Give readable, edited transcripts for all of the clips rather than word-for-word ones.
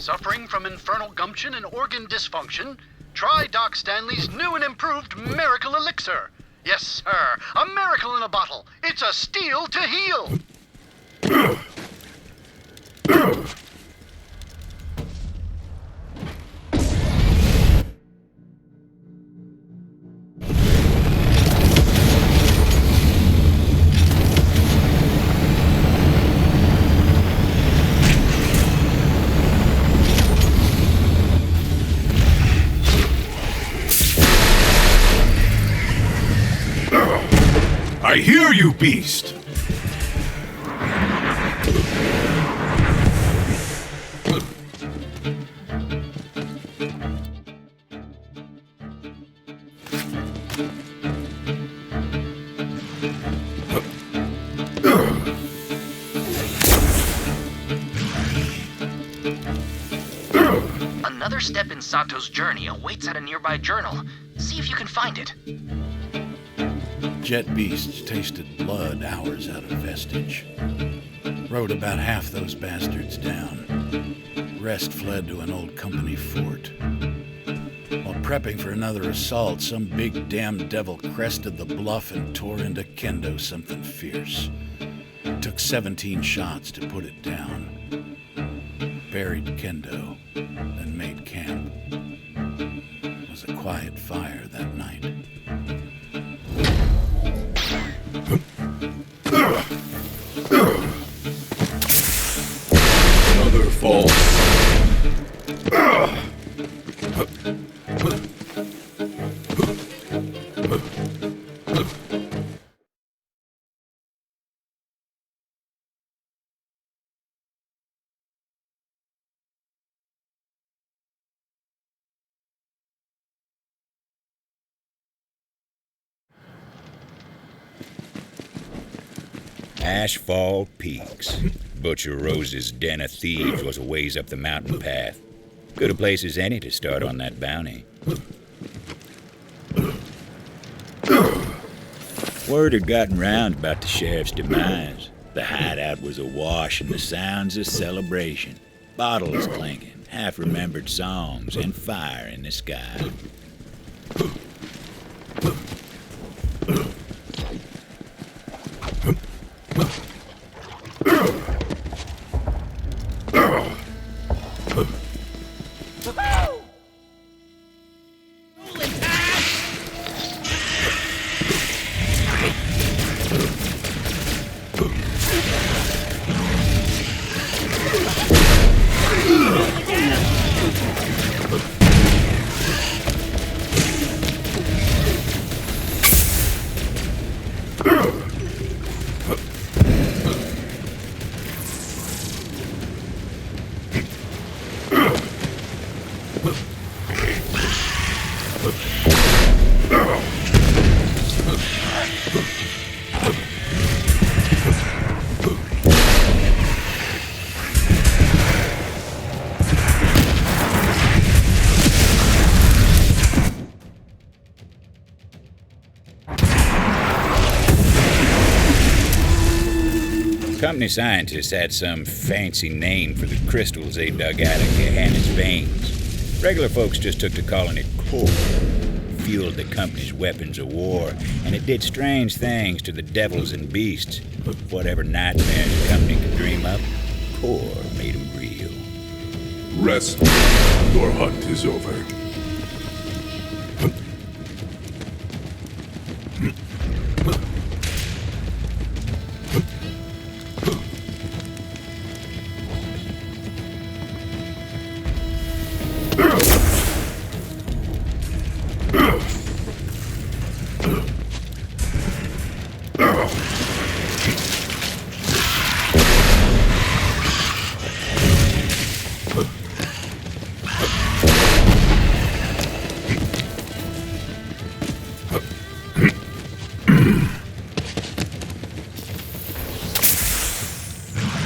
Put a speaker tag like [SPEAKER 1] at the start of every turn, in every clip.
[SPEAKER 1] Suffering from infernal gumption and organ dysfunction? Try Doc Stanley's new and improved Miracle Elixir. Yes, sir, a miracle in a bottle. It's a steel to heal.
[SPEAKER 2] I hear you, beast!
[SPEAKER 3] Another step in Sato's journey awaits at a nearby journal. See if you can find it.
[SPEAKER 4] Jet beasts tasted blood hours out of Vestige. Rode about half those bastards down. Rest fled to an old company fort. While prepping for another assault, some big damn devil crested the bluff and tore into Kendo something fierce. Took 17 shots to put it down. Buried Kendo, then made camp. It was a quiet fire that night.
[SPEAKER 2] Another fall.
[SPEAKER 5] Asphalt Peaks. Butcher Rose's den of thieves was a ways up the mountain path. Good a place as any to start on that bounty. Word had gotten round about the sheriff's demise. The hideout was awash in the sounds of celebration. Bottles clinking, half-remembered songs, and fire in the sky. Company scientists had some fancy name for the crystals they dug out of Gehenna's veins. Regular folks just took to calling it core. Fueled the company's weapons of war, and it did strange things to the devils and beasts. Whatever nightmares the company could dream up, core made them real.
[SPEAKER 2] Rest. Your hunt is over.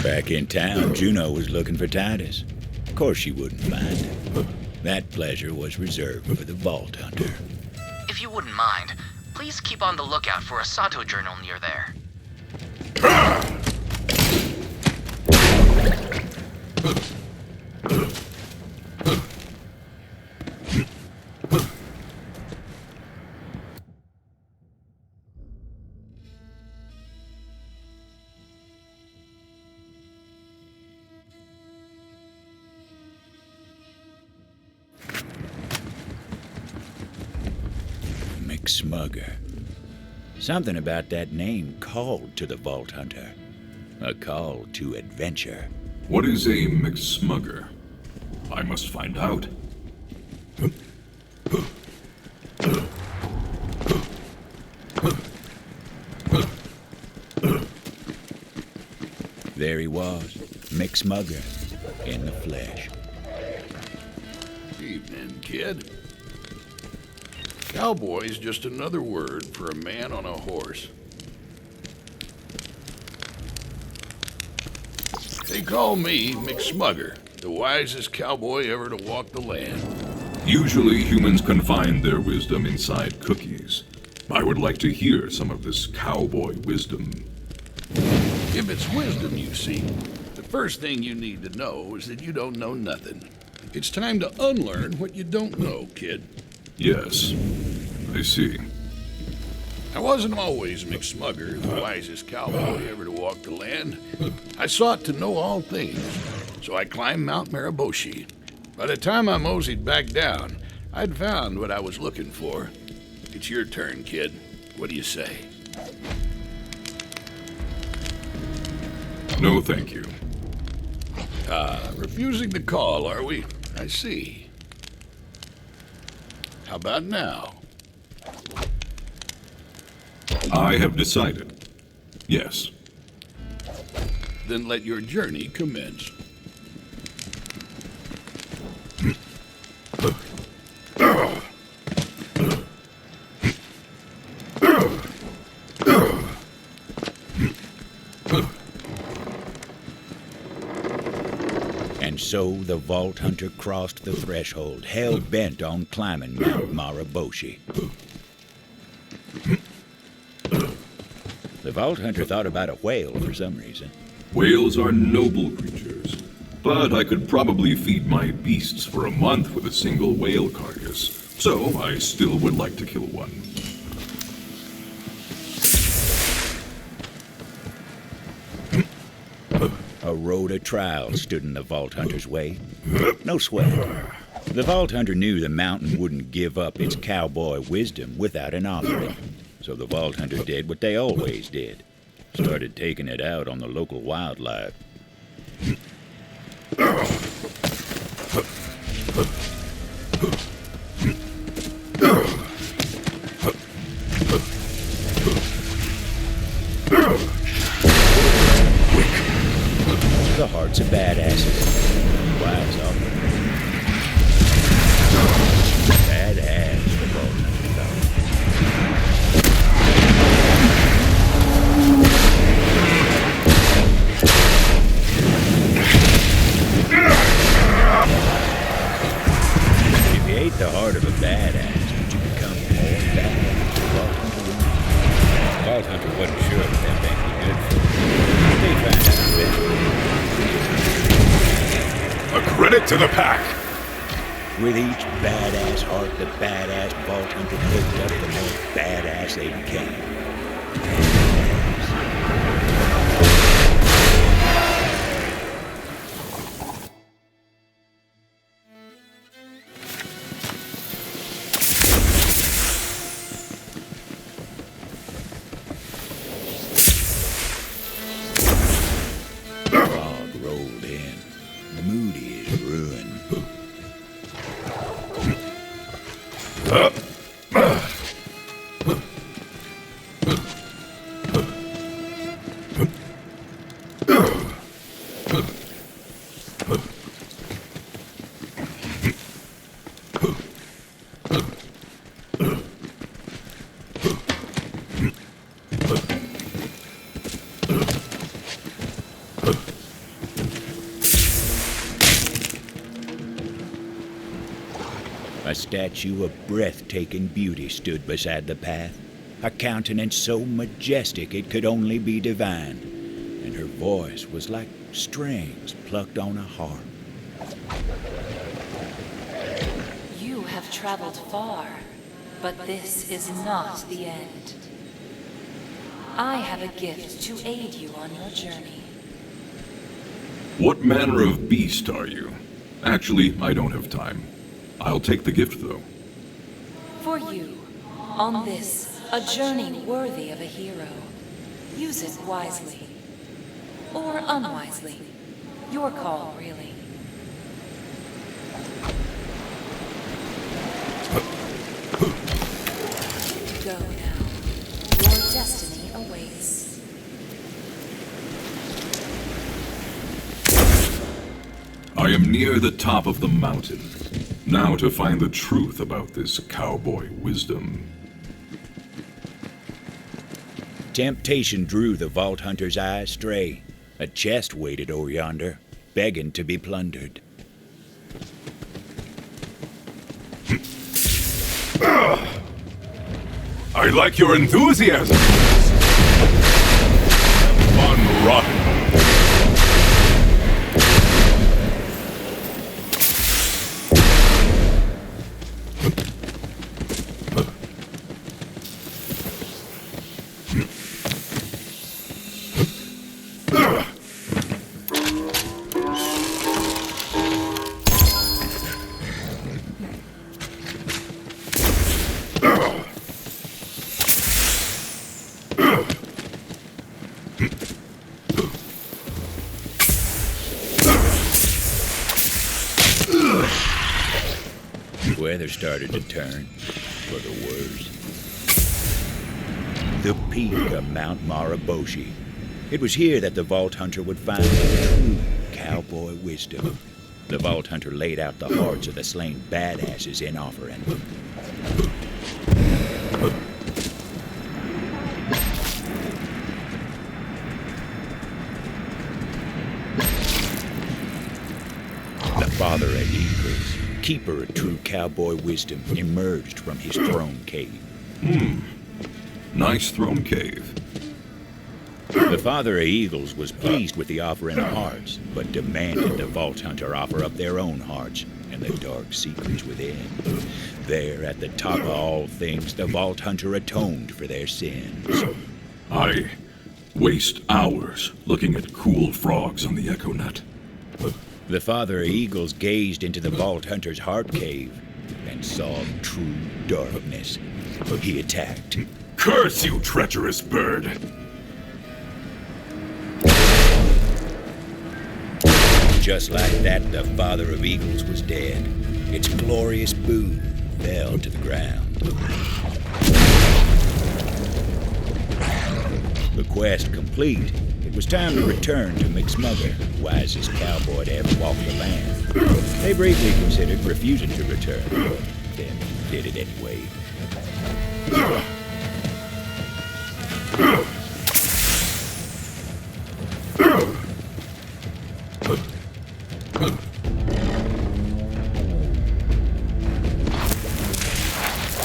[SPEAKER 5] Back in town, Juno was looking for Titus. Of course she wouldn't find him. That pleasure was reserved for the Vault Hunter.
[SPEAKER 3] If you wouldn't mind, please keep on the lookout for a Sato journal near there.
[SPEAKER 5] McSmugger. Something about that name called to the Vault Hunter. A call to adventure.
[SPEAKER 2] What is a McSmugger? I must find out.
[SPEAKER 5] There he was, McSmugger, in the flesh.
[SPEAKER 6] Evening, kid. Cowboy's just another word for a man on a horse. They call me McSmugger, the wisest cowboy ever to walk the land.
[SPEAKER 2] Usually humans confine their wisdom inside cookies. I would like to hear some of this cowboy wisdom.
[SPEAKER 6] If it's wisdom you seek, the first thing you need to know is that you don't know nothing. It's time to unlearn what you don't know, kid.
[SPEAKER 2] Yes, I see.
[SPEAKER 6] I wasn't always McSmugger, the wisest cowboy ever to walk the land. I sought to know all things, so I climbed Mount Mariboshi. By the time I moseyed back down, I'd found what I was looking for. It's your turn, kid. What do you say?
[SPEAKER 2] No, thank you.
[SPEAKER 6] Refusing the call, are we? I see. How about now?
[SPEAKER 2] I have decided. Yes.
[SPEAKER 6] Then let your journey commence.
[SPEAKER 5] And so the Vault Hunter crossed the threshold, hell-bent on climbing Mount Mariboshi. The Vault Hunter thought about a whale for some reason.
[SPEAKER 2] Whales are noble creatures, but I could probably feed my beasts for a month with a single whale carcass, so I still would like to kill one.
[SPEAKER 5] A road of trial stood in the Vault Hunter's way. No sweat. The Vault Hunter knew the mountain wouldn't give up its cowboy wisdom without an offering. So the Vault Hunter did what they always did. Started taking it out on the local wildlife. The hearts of badasses. Wise offering. Badass, the Vault Hunter thought. If you ate the heart of a badass, would you become more badass? The Vault Hunter wasn't sure that that thing was good for him. They found out eventually.
[SPEAKER 2] A credit to the pack!
[SPEAKER 5] With each badass heart the badass Vault Hunter picked up, the more badass they became. Fog rolled in, moody as ruin. A statue of breathtaking beauty stood beside the path, a countenance so majestic it could only be divine, and her voice was like strings plucked on a harp.
[SPEAKER 7] You have traveled far, but this is not the end. I have a gift to aid you on your journey.
[SPEAKER 2] What manner of beast are you? Actually, I don't have time. I'll take the gift, though.
[SPEAKER 7] For you, On this, a journey worthy of a hero. Use it wisely. Or unwisely. Your call, really. Go now. Your destiny awaits.
[SPEAKER 2] I am near the top of the mountain. Now to find the truth about this cowboy wisdom.
[SPEAKER 5] Temptation drew the Vault Hunter's eye astray. A chest waited o'er yonder, begging to be plundered.
[SPEAKER 2] I like your enthusiasm. Unrotten.
[SPEAKER 5] Weather started to turn, for the worse. The peak of Mount Maraboshi. It was here that the Vault Hunter would find true cowboy wisdom. The Vault Hunter laid out the hearts of the slain badasses in offering. The father of eagles, keeper of true cowboy wisdom, emerged from his throne cave.
[SPEAKER 2] Nice throne cave.
[SPEAKER 5] The father of eagles was pleased with the offering of hearts, but demanded the Vault Hunter offer up their own hearts and the dark secrets within. There, at the top of all things, the Vault Hunter atoned for their sins.
[SPEAKER 2] I waste hours looking at cool frogs on the Echo Net.
[SPEAKER 5] The father of eagles gazed into the Vault Hunter's heart cave and saw true darkness. He attacked.
[SPEAKER 2] Curse you, treacherous bird!
[SPEAKER 5] Just like that, the father of eagles was dead. Its glorious boon fell to the ground. The quest complete, it was time to return to McSmugger, wisest cowboy to ever walk the land. They briefly considered refusing to return, but then did it anyway.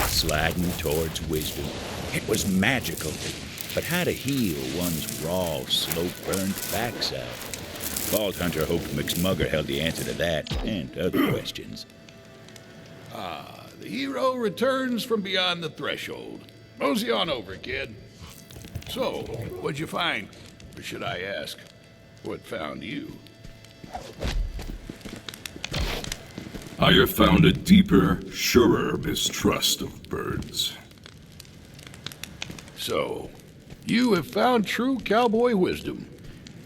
[SPEAKER 5] Sliding towards wisdom. It was magical. But how to heal one's raw, slow-burned backside? Vault Hunter hoped McSmugger held the answer to that and other questions.
[SPEAKER 6] The hero returns from beyond the threshold. Mosey on over, kid. So, what'd you find? Or should I ask, what found you?
[SPEAKER 2] I have found a deeper, surer mistrust of birds.
[SPEAKER 6] So, you have found true cowboy wisdom.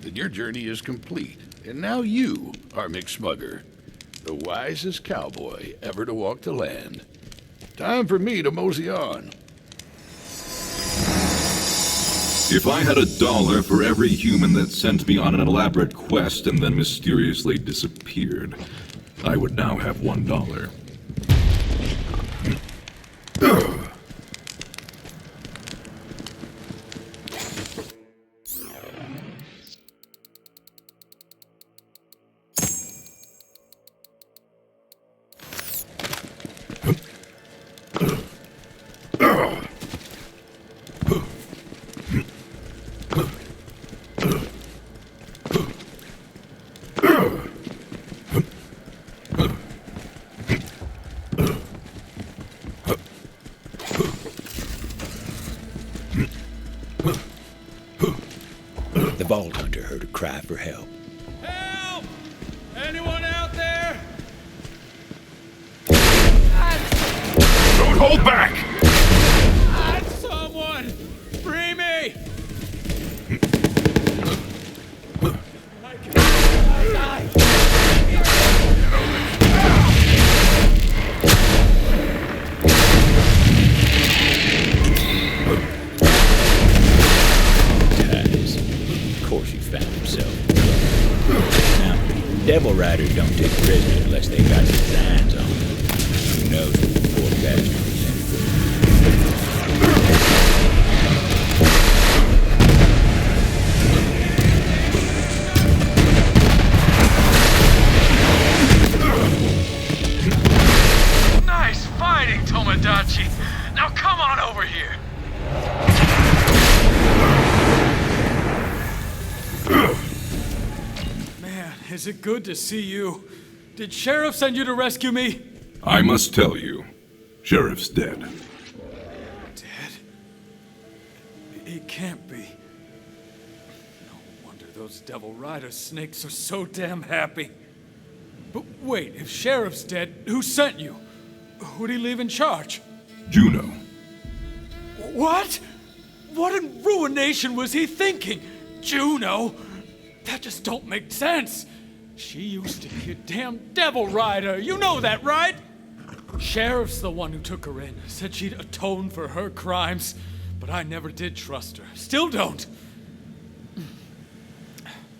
[SPEAKER 6] Then your journey is complete, and now you are McSmugger, the wisest cowboy ever to walk the land. Time for me to mosey on.
[SPEAKER 2] If I had $1 for every human that sent me on an elaborate quest and then mysteriously disappeared, I would now have $1.
[SPEAKER 5] The Vault Hunter heard a cry for help.
[SPEAKER 8] Help! Anyone out there?
[SPEAKER 2] Don't hold back!
[SPEAKER 5] Devil Riders don't take prisoners unless they got designs on them. Who knows what the poor bastard was in
[SPEAKER 8] for. Nice fighting, Tomodachi. Now come on over here. Man, is it good to see you? Did Sheriff send you to rescue me?
[SPEAKER 2] I must tell you, Sheriff's dead.
[SPEAKER 8] Dead? He can't be. No wonder those Devil Rider snakes are so damn happy. But wait, if Sheriff's dead, who sent you? Who'd he leave in charge?
[SPEAKER 2] Juno.
[SPEAKER 8] What? What in ruination was he thinking? Juno? That just don't make sense. She used to be a damn Devil Rider. You know that, right? Sheriff's the one who took her in. Said she'd atone for her crimes. But I never did trust her. Still don't.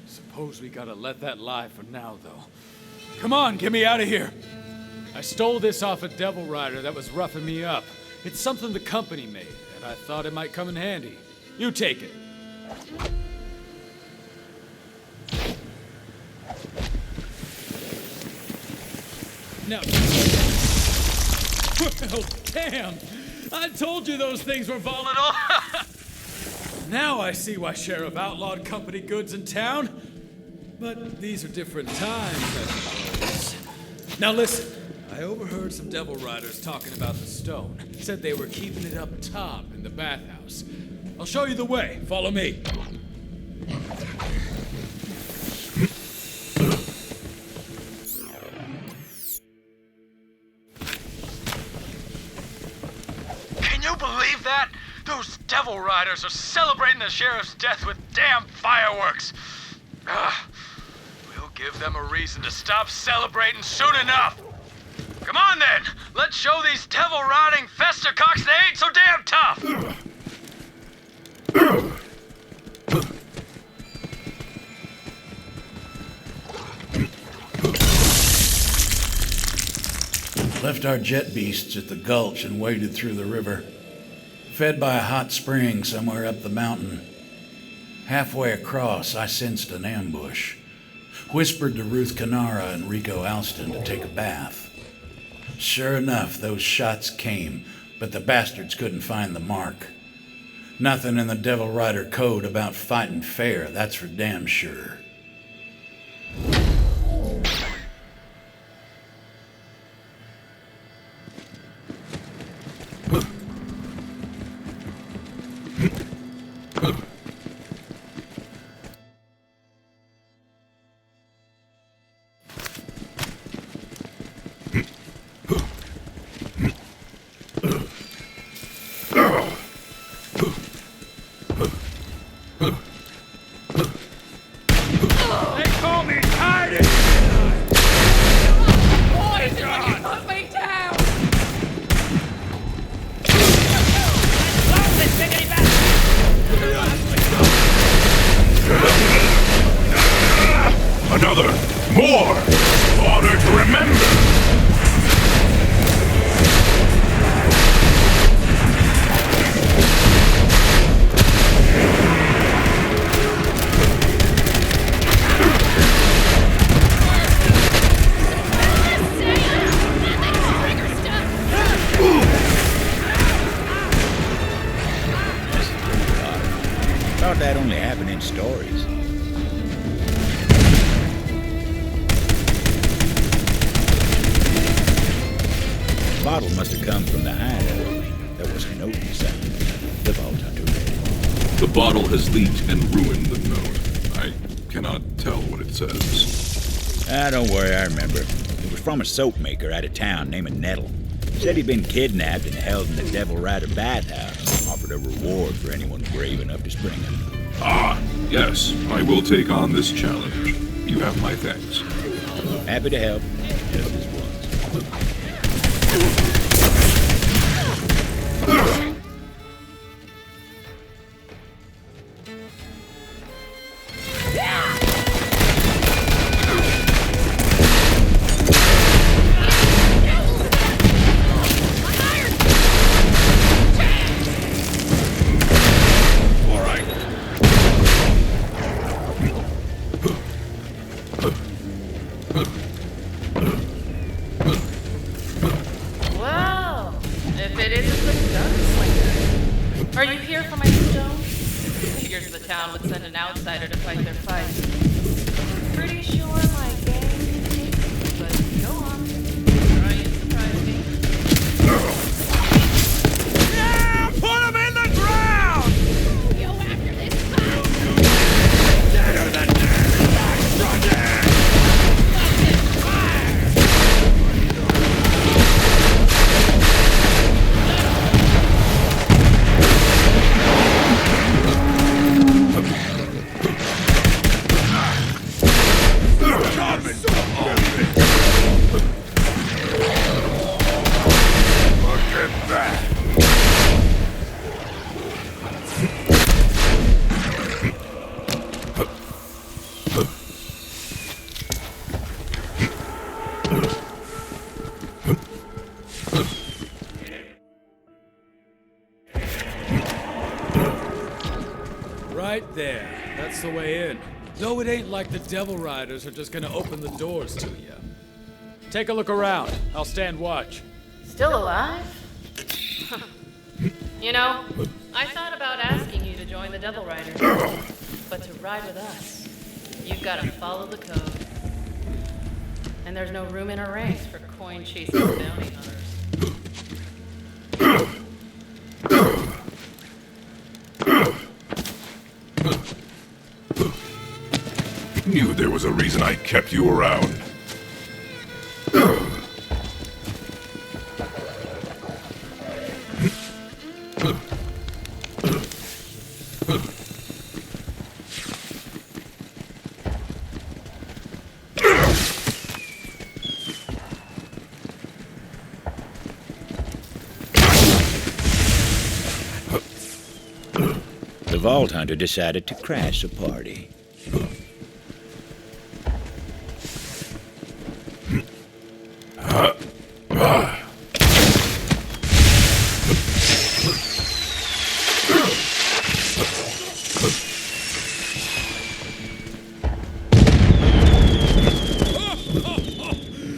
[SPEAKER 8] Suppose we gotta let that lie for now, though. Come on, get me out of here. I stole this off a Devil Rider that was roughing me up. It's something the company made, and I thought it might come in handy. You take it. No. Well, damn! I told you those things were volatile! Now I see why Sheriff outlawed company goods in town. But these are different times, I suppose. Now listen, I overheard some Devil Riders talking about the stone. Said they were keeping it up top in the bathhouse. I'll show you the way. Follow me. Can you believe that? Those Devil Riders are celebrating the Sheriff's death with damn fireworks. We'll give them a reason to stop celebrating soon enough. Come on then, let's show these devil riding festercocks they ain't so damn tough.
[SPEAKER 4] Left our jet beasts at the gulch and waded through the river. Fed by a hot spring somewhere up the mountain. Halfway across, I sensed an ambush. Whispered to Ruth Canara and Rico Alston to take a bath. Sure enough, those shots came, but the bastards couldn't find the mark. Nothing in the Devil Rider code about fighting fair, that's for damn sure.
[SPEAKER 2] Another! More! Honor to remember!
[SPEAKER 5] Thought that only happened in stories. The bottle must have come from the hideout. There was a note inside. The Vault Hunter read it.
[SPEAKER 2] The bottle has leaked and ruined the note. I cannot tell what it says.
[SPEAKER 5] Don't worry, I remember. It was from a soap maker out of town named Nettle. Said he'd been kidnapped and held in the Devil Rider bathhouse. Offered a reward for anyone brave enough to spring him.
[SPEAKER 2] Ah, yes, I will take on this challenge. You have my thanks.
[SPEAKER 5] Happy to help. Help as once.
[SPEAKER 9] town would send an outsider to fight their fight. Pretty sure my gang can take it, but go on. Try and surprise me.
[SPEAKER 8] Yeah! Put him in the ground!
[SPEAKER 9] Go after this fight!
[SPEAKER 8] Better than that! Right there. That's the way in. No, it ain't like the Devil Riders are just gonna open the doors to you. Take a look around. I'll stand watch.
[SPEAKER 9] Still alive? You know, I thought about asking you to join the Devil Riders, but to ride with us, you've got to follow the code. And there's no room in our ranks for coin-chasing bounty hunters.
[SPEAKER 2] Knew there was a reason I kept you around.
[SPEAKER 5] The Vault Hunter decided to crash the party.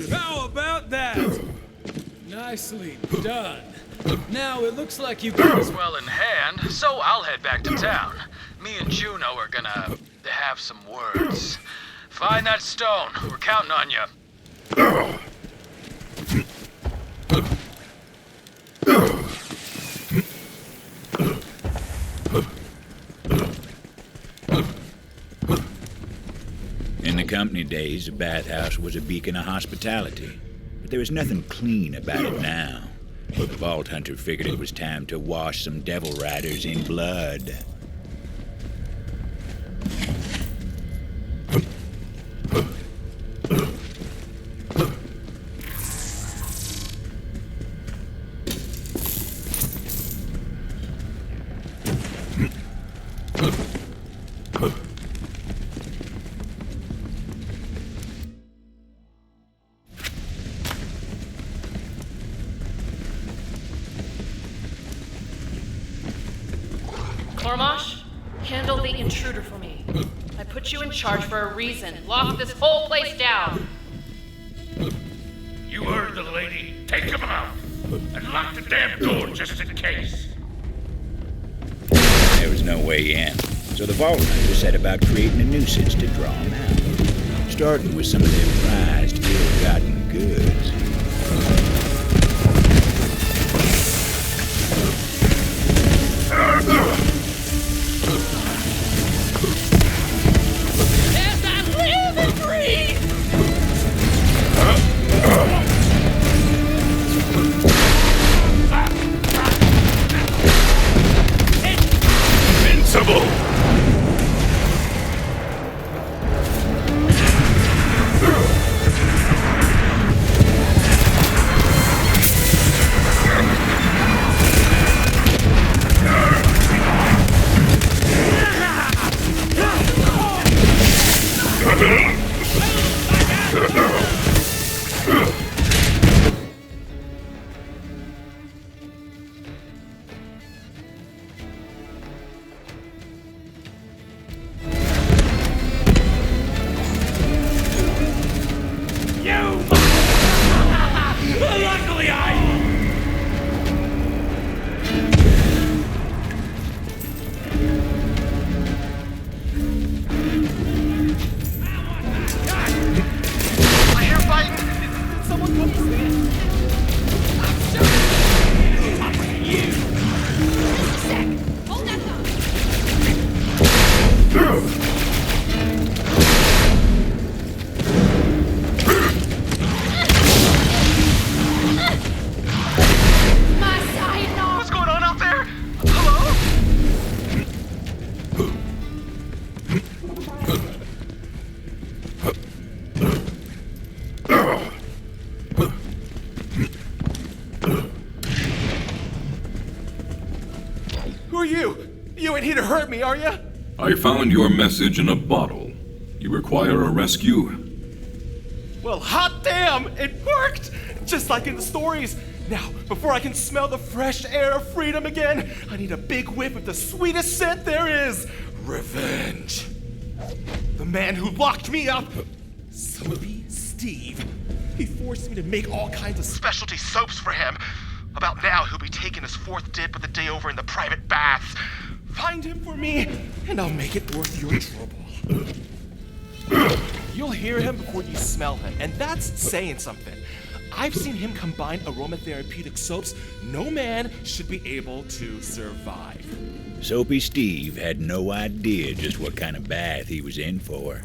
[SPEAKER 8] How about that? Nicely done. Now it looks like you got us well in hand, so I'll head back to town. Me and Juno are gonna have some words. Find that stone. We're counting on you.
[SPEAKER 5] In the company days, the bathhouse was a beacon of hospitality, but there was nothing clean about it now. The Vault Hunter figured it was time to wash some Devil Riders in blood.
[SPEAKER 9] Cormosh, handle the intruder for me. I put you in charge for a reason. Lock this whole place down.
[SPEAKER 10] You heard the lady. Take him out. And lock the damn door just in case.
[SPEAKER 5] There was no way in, so the Vault Hunter set about creating a nuisance to draw them out, starting with some of their prized, ill-gotten goods.
[SPEAKER 9] As I live and breathe!
[SPEAKER 2] Invincible!
[SPEAKER 11] to hurt me, are you?
[SPEAKER 2] I found your message in a bottle. You require a rescue?
[SPEAKER 11] Well, hot damn, it worked! Just like in the stories. Now, before I can smell the fresh air of freedom again, I need a big whiff of the sweetest scent there is. Revenge. The man who locked me up, Soapy Steve. He forced me to make all kinds of specialty soaps for him. About now, he'll be taking his fourth dip of the day over in the private baths. Find him for me, and I'll make it worth your trouble. You'll hear him before you smell him, and that's saying something. I've seen him combine aromatherapeutic soaps no man should be able to survive.
[SPEAKER 5] Soapy Steve had no idea just what kind of bath he was in for.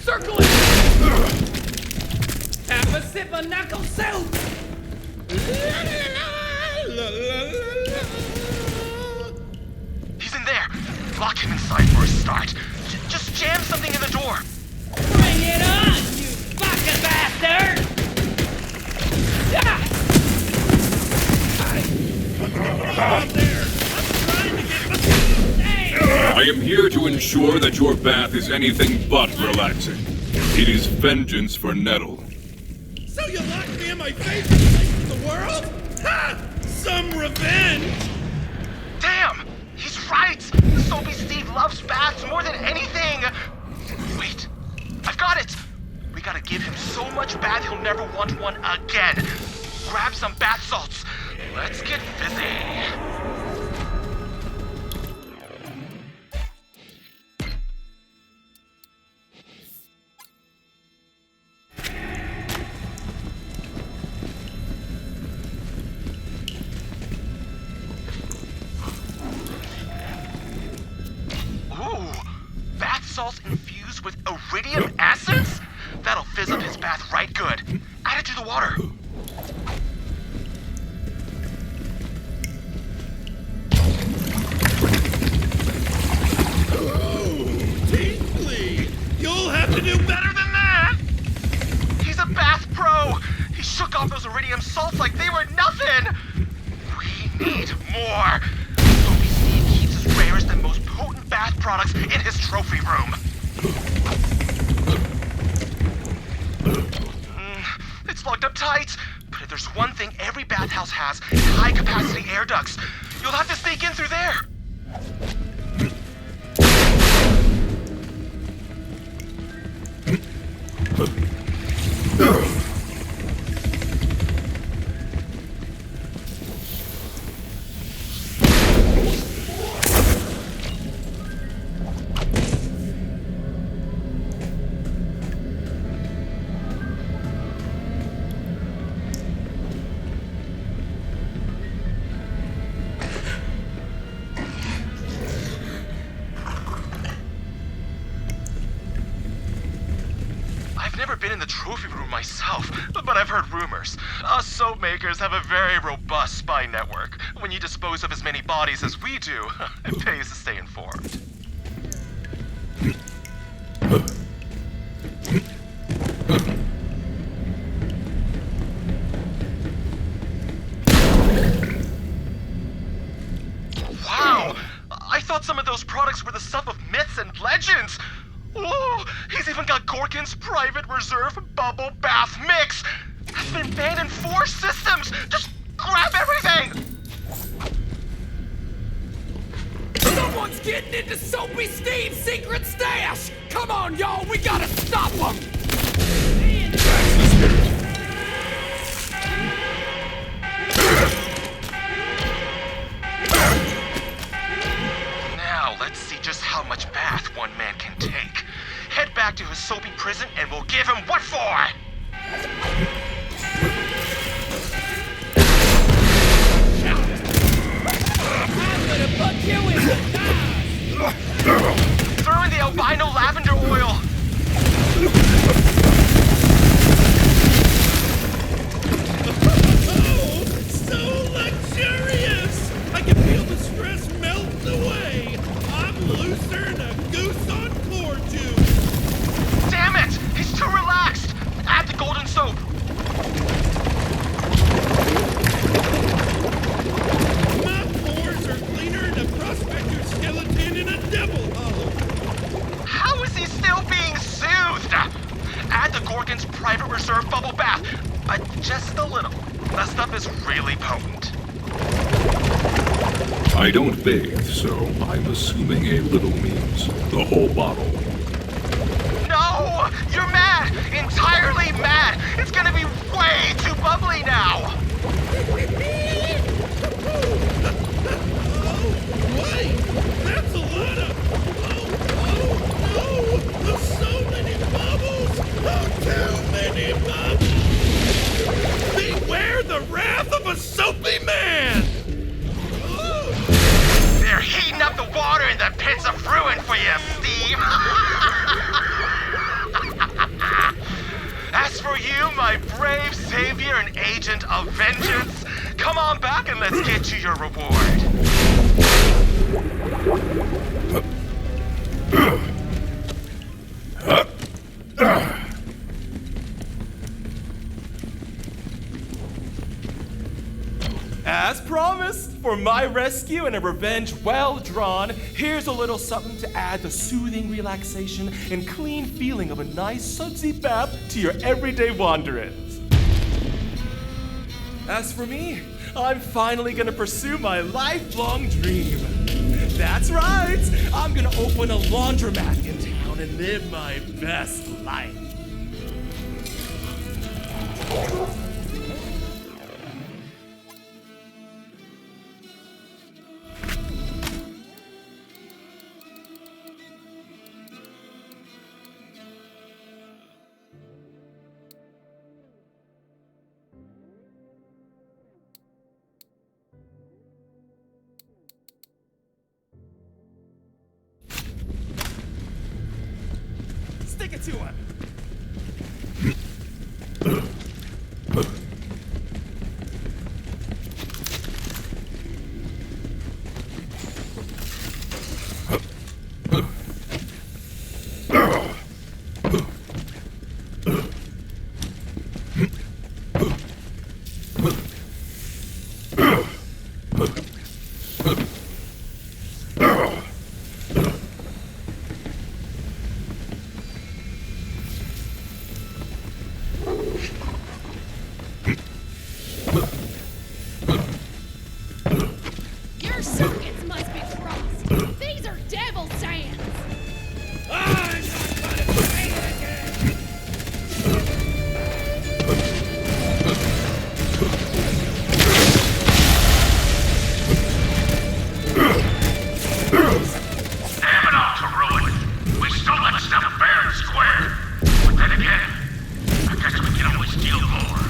[SPEAKER 8] Circle it! Have a sip of knuckle soup!
[SPEAKER 11] He's in there. Lock him inside for a start. Just jam something in the door.
[SPEAKER 8] Bring it on, you fucking bastard!
[SPEAKER 2] I am here to ensure that your bath is anything but relaxing. It is vengeance for Nettle.
[SPEAKER 8] So you locked me in my favorite place in the world? Ha! Some revenge!
[SPEAKER 11] Damn! He's right! Soapy Steve loves baths more than anything! Wait, I've got it! We gotta give him so much bath he'll never want one again. Grab some bath salts. Let's get busy. Salts infused with iridium essence? That'll fizz up his bath right good. Add it to the water.
[SPEAKER 8] Oh, Tinkley! You'll have to do better than that!
[SPEAKER 11] He's a bath pro! He shook off those iridium salts like they were nothing! We need more! Soapy Steve keeps his rarest and most potent bath products in his trophy room. It's locked up tight, but if there's one thing every bathhouse has, it's high-capacity air ducts. You'll have to sneak in through there. Been in the trophy room myself, but I've heard rumors. Us soap makers have a very robust spy network. When you dispose of as many bodies as we do, it pays to stay informed. Wow! I thought some of those products were the stuff of myths and legends! Oh, he's even got Gorkin's private reserve bubble bath mix! That's been banned in 4 systems! Just grab everything!
[SPEAKER 8] Someone's getting into Soapy Steve's secret stash! Come on, y'all, we gotta stop him!
[SPEAKER 11] Now, let's see just how much bath one man can take. Head back to his soapy prison and we'll give him what for!
[SPEAKER 8] I'm gonna put you in the
[SPEAKER 11] Throw in the albino lavender oil!
[SPEAKER 8] Oh, so luxurious! I can feel the stress melt away! I'm looser than a goose on cord tube!
[SPEAKER 11] Damn it! He's too relaxed! Add the golden soap! is really potent.
[SPEAKER 2] I don't bathe, so I'm assuming a little means the whole bottle.
[SPEAKER 11] No! You're mad! Entirely mad! It's gonna be way too bubbly now!
[SPEAKER 10] Wait! That's a lot of... Oh, no! There's so many bubbles! Oh, too many bubbles! Beware the wrath of a soapy man!
[SPEAKER 11] They're heating up the water in the pits of ruin for you, Steve! As for you, my brave savior and agent of vengeance, come on back and let's get you your reward.
[SPEAKER 12] As promised, for my rescue and a revenge well drawn, here's a little something to add the soothing relaxation and clean feeling of a nice sudsy bath to your everyday wanderings. As for me, I'm finally gonna pursue my lifelong dream. That's right, I'm gonna open a laundromat in town and live my best life. Stick it to him!
[SPEAKER 13] Your circuits must be crossed. These are devil sands.
[SPEAKER 10] I'm not gonna play again! Damn it all to ruin! We stole that stuff fair and square! But then again, I guess we can always steal more.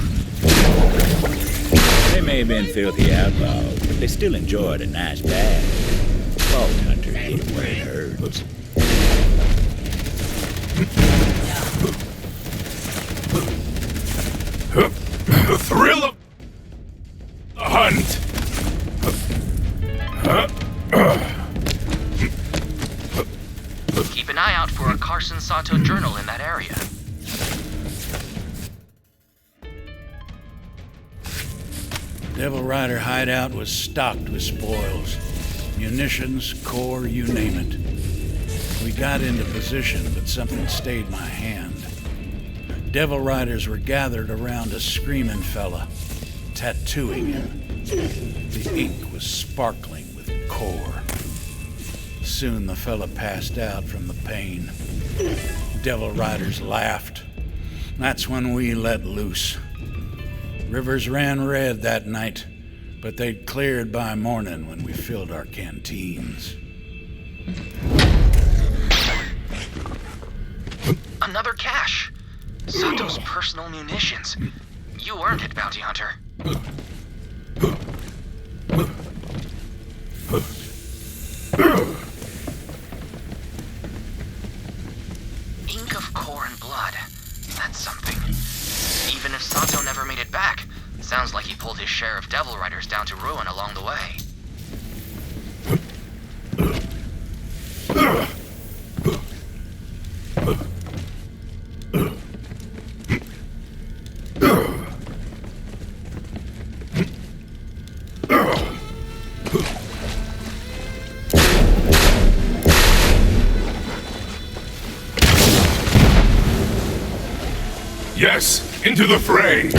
[SPEAKER 5] They may have been filthy outlaws, but they still enjoyed a nice bath. Vault hunters get where it hurts.
[SPEAKER 2] The thrill of the hunt.
[SPEAKER 3] Keep an eye out for a Carson Sato journal in that area.
[SPEAKER 4] Devil Rider hideout was stocked with spoils. Munitions, core, you name it. We got into position, but something stayed my hand. Devil Riders were gathered around a screaming fella, tattooing him. The ink was sparkling with core. Soon the fella passed out from the pain. Devil Riders laughed. That's when we let loose. Rivers ran red that night, but they'd cleared by morning when we filled our canteens.
[SPEAKER 3] Another cache. Sato's personal munitions. You earned it, bounty hunter. Ink of core and blood. That's something. Even if Sato never made it back, sounds like he pulled his share of Devil Riders down to ruin along the way.
[SPEAKER 2] Yes, into the fray!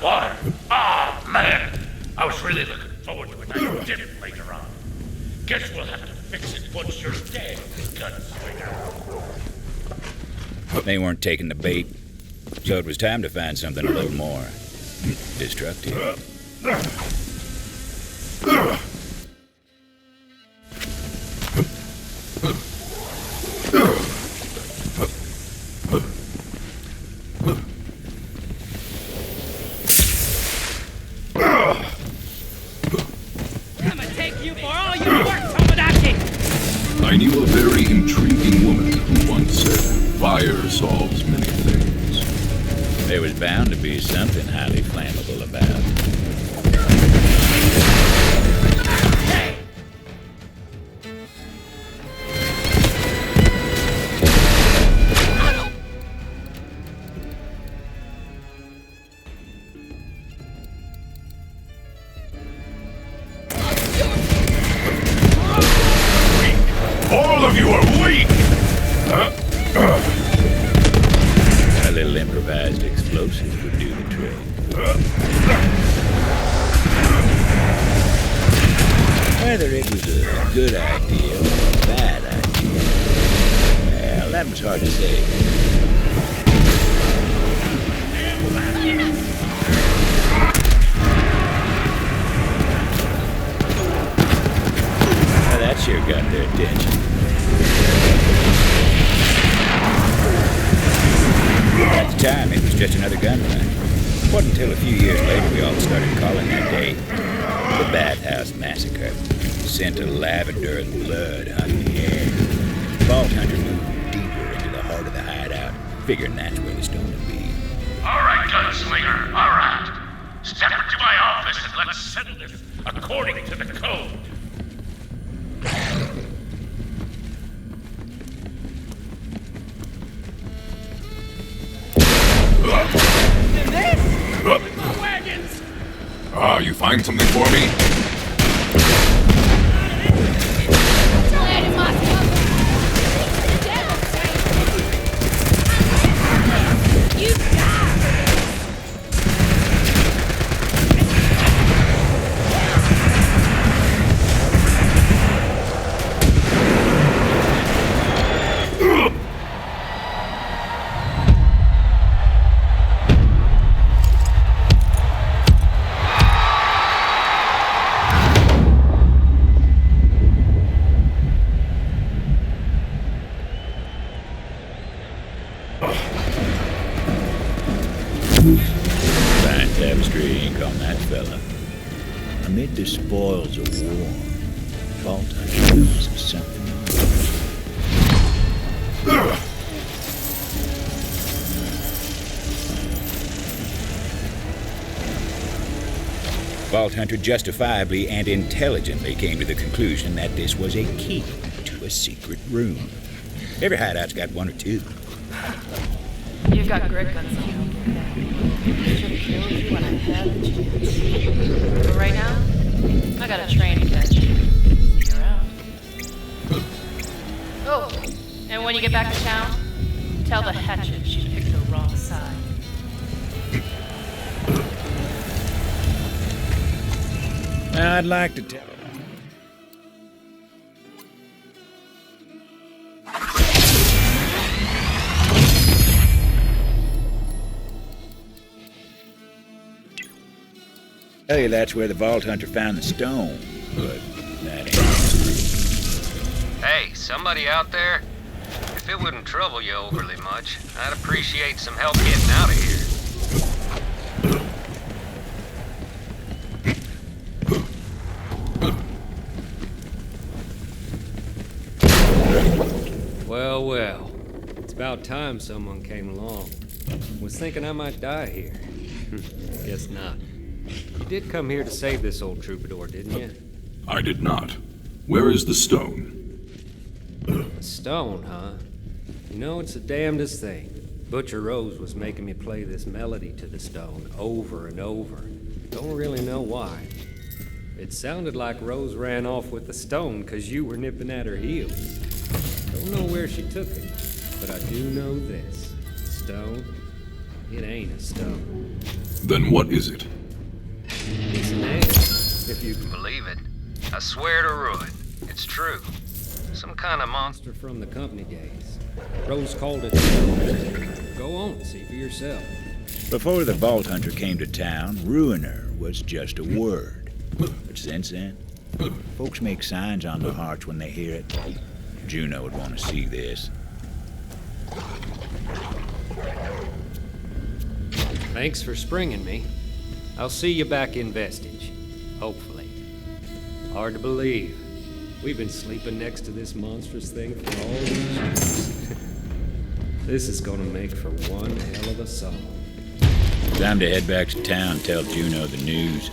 [SPEAKER 10] Water. Oh, man. I was really looking forward to a nice dip later on. Guess we'll have to fix it once you're dead, gunslinger.
[SPEAKER 5] They weren't taking the bait, so it was time to find something a little more destructive.
[SPEAKER 2] I knew a very intriguing woman who once said, fire solves many things.
[SPEAKER 5] There was bound to be something highly flammable about.
[SPEAKER 10] All of you are weak!
[SPEAKER 5] A little improvised explosive would do the trick. Whether it was a good idea or a bad idea, well, that was hard to say. Well, that sure got their attention. At the time, it was just another gunfight. It wasn't until a few years later we all started calling that day the Bathhouse Massacre. Scent of lavender and blood hung in the air. Vault Hunter moved deeper into the heart of the hideout, figuring that's where the stone would be.
[SPEAKER 10] All right, gunslinger, all right. Step into my office and let's settle this according to the code.
[SPEAKER 2] Wagons! You find something for me?
[SPEAKER 13] You die!
[SPEAKER 5] Fine tapestry ink on that fella. Amid the spoils of war, Vault Hunter knows of something more. Vault Hunter justifiably and intelligently came to the conclusion that this was a key to a secret room. Every hideout's got one or two.
[SPEAKER 9] You've got great guns on you. I should have killed you when I had the chance. But right now, I got a train to catch. See you around. Oh, and when you get back to town, tell the hatchet she picked the wrong side.
[SPEAKER 5] I'd like to tell her. Tell you that's where the Vault Hunter found the stone, but that ain't true.
[SPEAKER 3] Hey, somebody out there? If it wouldn't trouble you overly much, I'd appreciate some help getting out of here.
[SPEAKER 14] Well, well. It's about time someone came along. Was thinking I might die here. Guess not. You did come here to save this old troubadour, didn't you?
[SPEAKER 2] I did not. Where is the stone?
[SPEAKER 14] Stone, huh? You know, it's the damnedest thing. Butcher Rose was making me play this melody to the stone over and over. Don't really know why. It sounded like Rose ran off with the stone because you were nipping at her heels. Don't know where she took it, but I do know this. Stone, it ain't a stone.
[SPEAKER 2] Then what is it?
[SPEAKER 14] It's an egg, if you can believe it. I swear to Ruin, it's true. Some kind of monster from the company days. Rose called it. Go on, see for yourself.
[SPEAKER 5] Before the Vault Hunter came to town, Ruiner was just a word. But since then, folks make signs on the hearts when they hear it. Juno would want to see this.
[SPEAKER 14] Thanks for springing me. I'll see you back in Vestige. Hopefully. Hard to believe. We've been sleeping next to this monstrous thing for all these years. This is gonna make for one hell of a song.
[SPEAKER 5] Time to head back to town and tell Juno the news.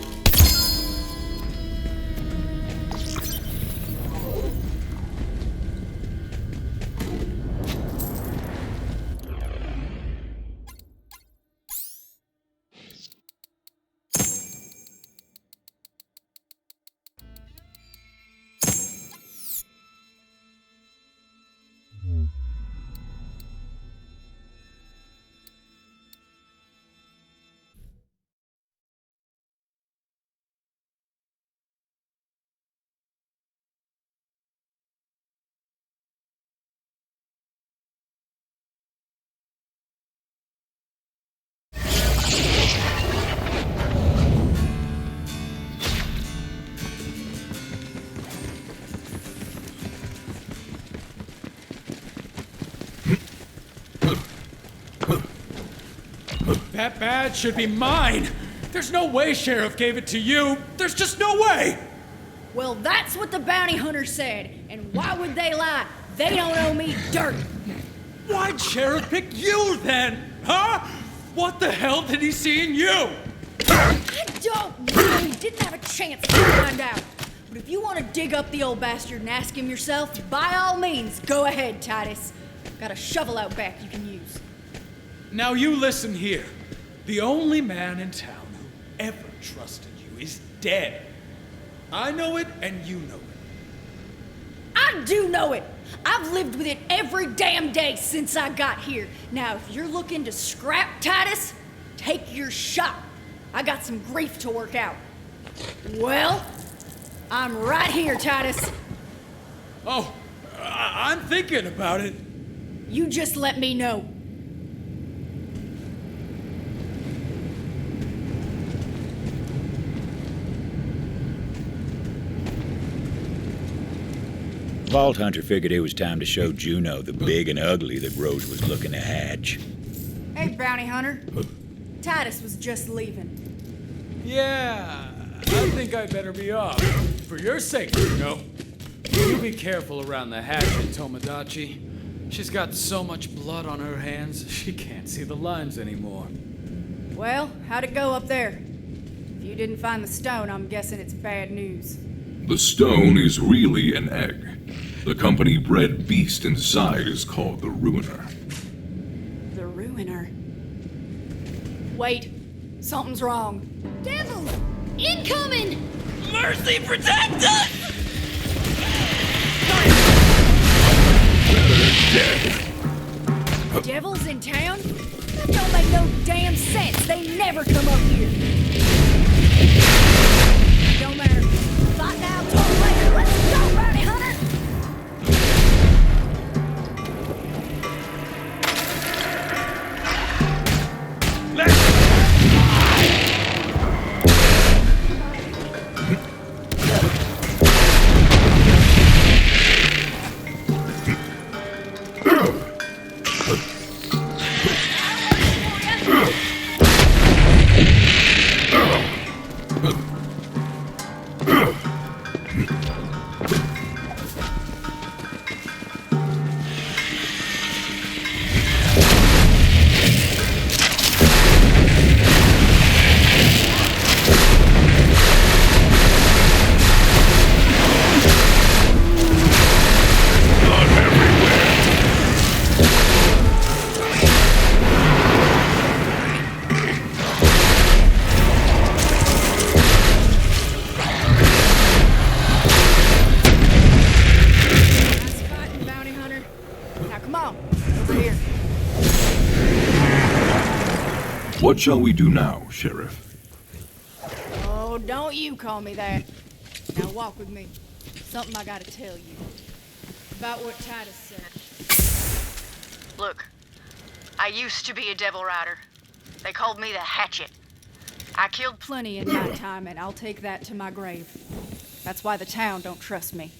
[SPEAKER 8] That badge should be mine! There's no way Sheriff gave it to you! There's just no way!
[SPEAKER 13] Well, that's what the bounty hunter said. And why would they lie? They don't owe me dirt.
[SPEAKER 8] Why'd Sheriff pick you then? Huh? What the hell did he see in you?
[SPEAKER 13] I don't know. He didn't have a chance to find out. But if you want to dig up the old bastard and ask him yourself, by all means, go ahead, Titus. Got a shovel out back you can use.
[SPEAKER 8] Now you listen here. The only man in town who ever trusted you is dead. I know it, and you know it.
[SPEAKER 13] I do know it. I've lived with it every damn day since I got here. Now, if you're looking to scrap Titus, take your shot. I got some grief to work out. Well, I'm right here, Titus.
[SPEAKER 8] Oh, I'm thinking about it.
[SPEAKER 13] You just let me know.
[SPEAKER 5] Vault Hunter figured it was time to show Juno the big and ugly that Rose was looking to hatch.
[SPEAKER 13] Hey, bounty hunter. Titus was just leaving.
[SPEAKER 8] Yeah, I think I better be off. For your sake, Juno. You be careful around the hatch at Tomodachi. She's got so much blood on her hands, she can't see the lines anymore.
[SPEAKER 13] Well, how'd it go up there? If you didn't find the stone, I'm guessing it's bad news.
[SPEAKER 2] The stone is really an egg. The company-bred beast inside is called the Ruiner.
[SPEAKER 13] The Ruiner? Wait, something's wrong.
[SPEAKER 15] Devils! Incoming!
[SPEAKER 16] Mercy, protect us!
[SPEAKER 13] Devils in town? That don't make no damn sense. They never come up here. Don't matter. Fight now, talk later. Let's go, bounty hunter!
[SPEAKER 2] What shall we do now, Sheriff?
[SPEAKER 13] Oh, don't you call me that. Now walk with me. Something I gotta tell you. About what Titus said.
[SPEAKER 17] Look, I used to be a devil rider. They called me the Hatchet. I killed
[SPEAKER 13] Plenty in my time, and I'll take that to my grave. That's why the town don't trust me.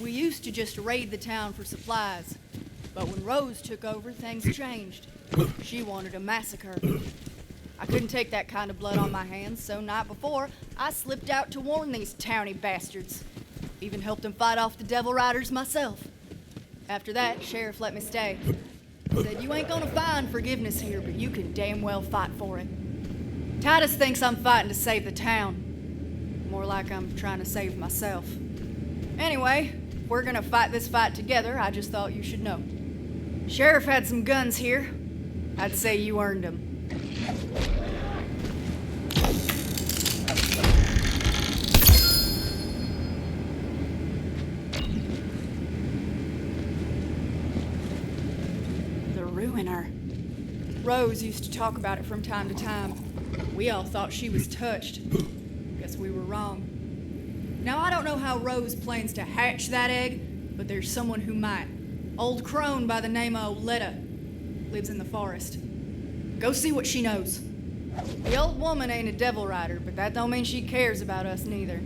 [SPEAKER 13] We used to just raid the town for supplies. But when Rose took over, things changed. She wanted a massacre. I couldn't take that kind of blood on my hands, so night before, I slipped out to warn these towny bastards. Even helped them fight off the devil riders myself. After that, Sheriff let me stay. Said, you ain't gonna find forgiveness here, but you can damn well fight for it. Titus thinks I'm fighting to save the town. More like I'm trying to save myself. Anyway, if we're gonna fight this fight together, I just thought you should know. Sheriff had some guns here. I'd say you earned them. The Ruiner. Rose used to talk about it from time to time. We all thought she was touched. Guess we were wrong. Now, I don't know how Rose plans to hatch that egg, but there's someone who might. Old crone by the name of Oletta. Lives in the forest. Go see what she knows. The old woman ain't a devil rider, but that don't mean she cares about us neither.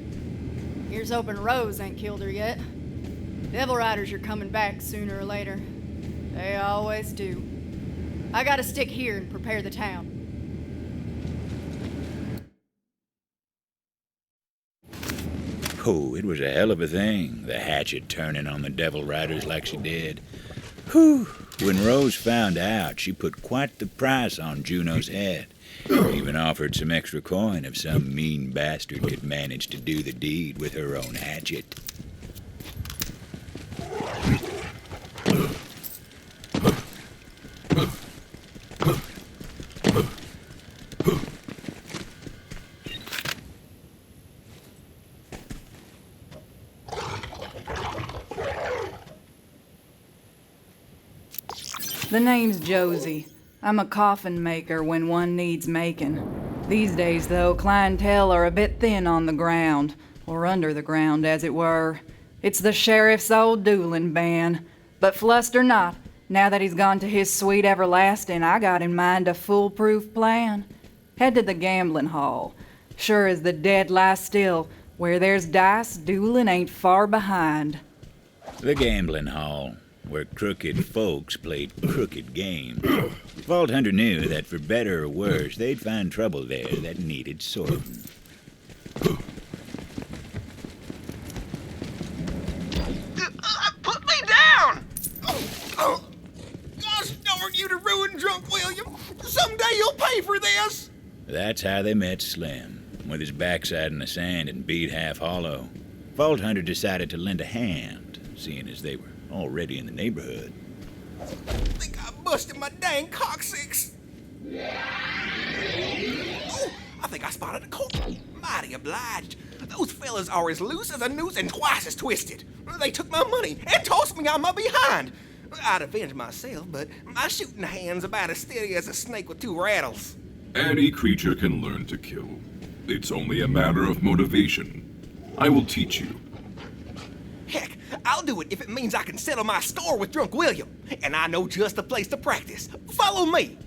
[SPEAKER 13] Here's hoping Rose ain't killed her yet. Devil riders are coming back sooner or later. They always do. I gotta stick here and prepare the town.
[SPEAKER 5] Oh, it was a hell of a thing, the Hatchet turning on the devil riders like she did. Whew. When Rose found out, she put quite the price on Juno's head. Even offered some extra coin if some mean bastard could manage to do the deed with her own hatchet.
[SPEAKER 18] The name's Josie. I'm a coffin maker when one needs making. These days, though, clientele are a bit thin on the ground, or under the ground, as it were. It's the sheriff's old dueling band. But fluster not, now that he's gone to his sweet everlasting, I got in mind a foolproof plan. Head to the gambling hall. Sure as the dead lie still, where there's dice, dueling ain't far behind.
[SPEAKER 5] The gambling hall, where crooked folks played crooked games. Vault Hunter knew that for better or worse, they'd find trouble there that needed sorting.
[SPEAKER 16] Put me down! Oh, gosh darn you to ruin drunk William! Someday you'll pay for this!
[SPEAKER 5] That's how they met Slim, with his backside in the sand and beat half hollow. Vault Hunter decided to lend a hand, seeing as they were already in the neighborhood.
[SPEAKER 16] I think I busted my dang coccyx. Oh, I think I spotted a colt. Mighty obliged. Those fellas are as loose as a noose and twice as twisted. They took my money and tossed me on my behind. I'd avenge myself, but my shooting hand's about as steady as a snake with two rattles.
[SPEAKER 2] Any creature can learn to kill. It's only a matter of motivation. I will teach you.
[SPEAKER 16] Heck, I'll do it if it means I can settle my score with drunk William. And I know just the place to practice. Follow me.